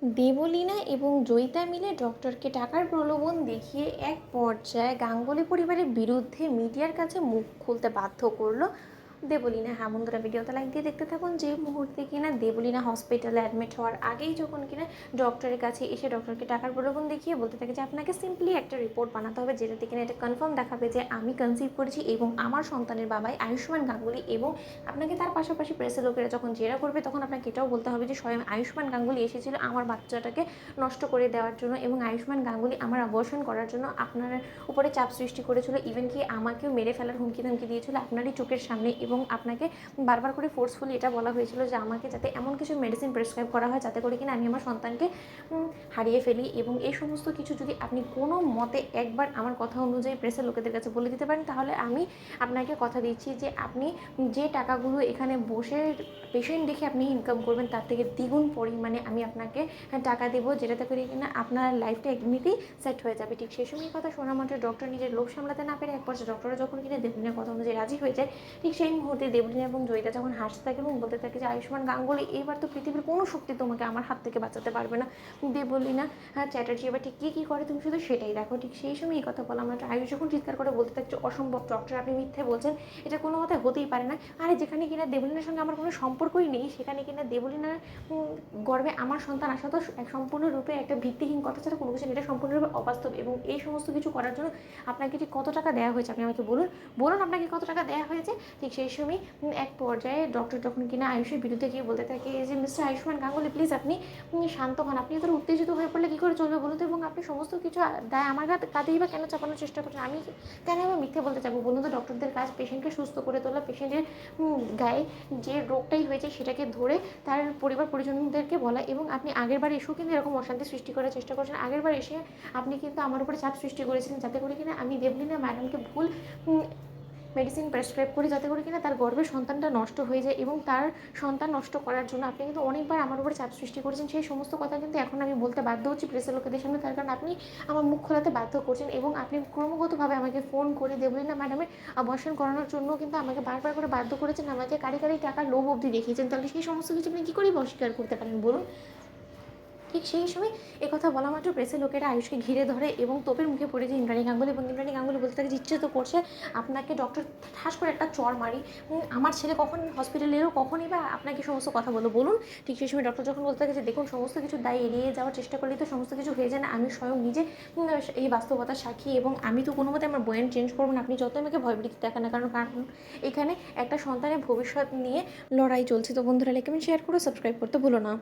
দেবলীনা এবং জয়িতা মিলে ডক্টরকে টাকার প্রলোভন দেখিয়ে এক পর্যায়ে গাঙ্গুলি পরিবারের বিরুদ্ধে মিডিয়ার কাছে মুখ খুলতে বাধ্য করলো দেবলীনা। হ্যাঁ বন্ধুরা, ভিডিওতে লাইক দিয়ে দেখতে থাকুন। যে মুহূর্তে কিনা দেবলীনা হসপিটালে অ্যাডমিট হওয়ার আগেই যখন কিনা ডক্টরের কাছে এসে ডক্টরকে টাকার প্রলোভন দেখিয়ে বলতে থাকে যে আপনাকে সিম্পলি একটা রিপোর্ট বানাতে হবে যেটাতে কিনা এটা কনফার্ম দেখাবে যে আমি কনসিভ করেছি এবং আমার সন্তানের বাবাই আয়ুষ্মান গাঙ্গুলি, এবং আপনাকে তার পাশাপাশি প্রেসের লোকেরা যখন জেরা করবে তখন আপনাকে এটাও বলতে হবে যে স্বয়ং আয়ুষ্মান গাঙ্গুলি এসেছিল আমার বাচ্চাটাকে নষ্ট করে দেওয়ার জন্য, এবং আয়ুষ্মান গাঙ্গুলি আমার অবর্ষণ করার জন্য আপনার উপরে চাপ সৃষ্টি করেছিল, ইভেন কি আমাকেও মেরে ফেলার হুমকি ধামকি দিয়েছিল আপনারই চোখের সামনে। এবং আপনাকে বারবার করে ফোর্সফুলি এটা বলা হয়েছিল যে আমাকে যাতে এমন কিছু মেডিসিন প্রেসক্রাইব করা হয় যাতে করে কিনা আমি আমার সন্তানকে হারিয়ে ফেলি। এবং এই সমস্ত কিছু যদি আপনি কোনো মতে একবার আমার কথা অনুযায়ী প্রেসের লোকেদের কাছে বলে দিতে পারেন তাহলে আমি আপনাকে কথা দিচ্ছি যে আপনি যে টাকাগুলো এখানে বসে পেশেন্ট দেখে আপনি ইনকাম করবেন তার থেকে দ্বিগুণ পরিমাণে আমি আপনাকে টাকা দেবো, যেটাতে করে কিনা আপনার লাইফটা এমনিতেই সেট হয়ে যাবে। ঠিক সেই সময় কথা শোনা মাত্র ডক্টর নিজের লোভ সামলাতে না পেরে এক পর্যায়ে ডক্টর যখন কিনা দেবলীনার কথা অনুযায়ী রাজি হয়ে যায়, ঠিক সেই মুহূর্তে দেবলীনা এবং জয়িতা যখন হাসতে থাকে এবং বলতে থাকে যে আয়ুষ্মান গাঙ্গুলি এবার তো পৃথিবীর কোনো শক্তি তোমাকে আমার হাত থেকে বাঁচাতে পারবে না। দেবলীনা চ্যাটার্জি এবার ঠিক কী করে তুমি শুধু সেটাই দেখো। ঠিক সেই সময় এই কথা বলা মাত্র আয়ুষ যখন চিৎকার করে বলতে থাকছে অসম্ভব ডক্টর, আপনি মিথ্যে বলছেন, এটা কোনো মতে হতেই পারে না। আরে যেখানে কিনা দেবলীনার সঙ্গে আমার কোনো সম্পর্কই নেই সেখানে কিনা দেবলীনার গর্বে আমার সন্তান আসা তো সম্পূর্ণরূপে একটা ভিত্তিহীন কথা ছাড়া কোনো কিছু, এটা সম্পূর্ণরূপে অবাস্তব। এবং এই সমস্ত কিছু করার জন্য আপনাকে ঠিক কত টাকা দেওয়া হয়েছে আপনি আমাকে বলুন, বলুন আপনাকে কত টাকা দেওয়া হয়েছে। ঠিক সেই সময় এক পর্যায়ে ডক্টর যখন কিনা আয়ুষের বিরুদ্ধে গিয়ে বলতে থাকে যে মিস্টার আয়ুষ্মান গাঙ্গুলি প্লিজ আপনি শান্ত হন, আপনি এত উত্তেজিত হয়ে পড়লে কী করে চলবে বলুন তো, এবং আপনি সমস্ত কিছু দায় আমার কাঁধেই বা কেন চাপানোর চেষ্টা করছেন, আমি কেন আমি মিথ্যে বলতে যাবো বলুন তো। ডক্টরদের কাজ পেশেন্টকে সুস্থ করে তোলা, পেশেন্টের গায়ে যে রোগটাই হয়েছে সেটাকে ধরে তার পরিবার পরিজনদেরকে বলা। এবং আপনি আগেরবার এসেও কিন্তু এরকম অশান্তি সৃষ্টি করার চেষ্টা করছেন, আগেরবার এসে আপনি কিন্তু আমার উপরে চাপ সৃষ্টি করেছিলেন যাতে করে কিনা আমি দেবলীনা ম্যাডামকে ভুল মেডিসিন প্রেসক্রাইব করি যাতে করে কিনা তার গর্ভের সন্তানটা নষ্ট হয়ে যায়। এবং তার সন্তান নষ্ট করার জন্য আপনি কিন্তু অনেকবার আমার উপরে চাপ সৃষ্টি করেছেন। সেই সমস্ত কথা কিন্তু এখন আমি বলতে বাধ্য হচ্ছি প্রেসের লোকেদের সামনে, তার কারণ আপনি আমার মুখ খোলাতে বাধ্য করছেন। এবং আপনি ক্রমাগতভাবে আমাকে ফোন করে দেবলীনা ম্যাডামের অবসান করানোর জন্য কিন্তু আমাকে বারবার করে বাধ্য করেছেন, আমাকে কারি টাকার লোভ অবধি দেখিয়েছেন। তাহলে সেই সমস্ত কিছু আপনি কী করে অস্বীকার করতে পারেন বলুন। ঠিক সেই সময় কথা বলা মাত্র প্রেসের লোকেরা আয়ুষকে ঘিরে ধরে এবং তোপের মুখে পড়ে যে ইন্দ্রাণী গাঙ্গুলি, এবং ইন্দ্রাণী গাঙ্গুলি বলতে থাকে যে ইচ্ছে তো করছে আপনাকে ডক্টর ঠাস করে একটা চড় মারি, আমার ছেলে কখন হসপিটালে এলো, কখনই বা আপনাকে সমস্ত কথা বলো বলুন। ঠিক সেই সময় ডক্টর যখন বলতে থাকে যে দেখুন সমস্ত কিছু দায় এড়িয়ে যাওয়ার চেষ্টা করলেই তো সমস্ত কিছু হয়ে যায় না, আমি স্বয়ং নিজে এই বাস্তবতার সাক্ষী, এবং আমি তো কোনো মতে আমার বয়ান চেঞ্জ করবো না, আপনি যত আমাকে ভয়ভীতি দেখান না, কারণ এখানে একটা সন্তানের ভবিষ্যৎ নিয়ে লড়াই চলছে। তো বন্ধুরা লাইক কমেন্ট শেয়ার করো, সাবস্ক্রাইব করতে ভুলো না।